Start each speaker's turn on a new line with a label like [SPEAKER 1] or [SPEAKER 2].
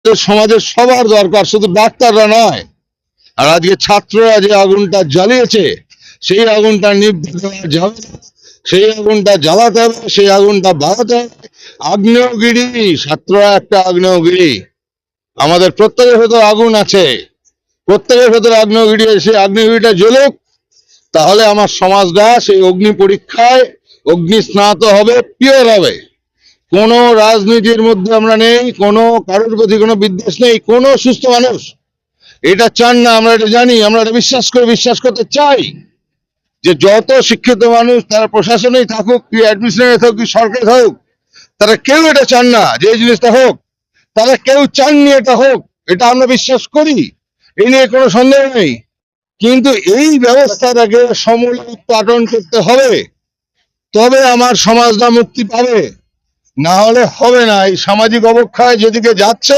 [SPEAKER 1] সমাজের সবার দরকার, শুধু ডাক্তাররা নয়। আর আজকে ছাত্ররা যে আগুনটা জ্বালিয়েছে, সেই আগুনটা নিভতে দেওয়া যাবে না। সেই আগুনটা জ্বালাতে হবে, সেই আগুনটা বাড়াতে হবে। আগ্নেয়গিরি, ছাত্ররা একটা আগ্নেয়গিরি। আমাদের প্রত্যেকের ভেতর আগুন আছে, প্রত্যেকের ভেতর আগ্নেয়গিরি আছে। সেই আগ্নেয়গিরিটা জ্বলুক, তাহলে আমার সমাজটা সেই অগ্নি পরীক্ষায় অগ্নি স্নাত হবে, পিওর হবে। কোনো রাজনীতির মধ্যে আমরা নেই, কোনো কারোর প্রতি কোনো বিদ্বেষ নেই। কোনো সুস্থ মানুষ এটা চান না, আমরা এটা জানি, আমরা এটা বিশ্বাস করতে চাই যে যত শিক্ষিত মানুষ তারা প্রশাসনেই থাকুক, কি অ্যাডমিনিস্ট্রেশনে থাকুক, কি সরকার থাকুক, তারা কেউ এটা চান না যে এই জিনিসটা হোক। তারা কেউ চাননি এটা হোক, এটা আমরা বিশ্বাস করি, এই নিয়ে কোনো সন্দেহ নেই। কিন্তু এই ব্যবস্থাটাকে সমূলে উৎপাদন করতে হবে, তবে আমার সমাজটা মুক্তি পাবে। না হলে হবে না। এই সামাজিক অবক্ষয় যেদিকে যাচ্ছে,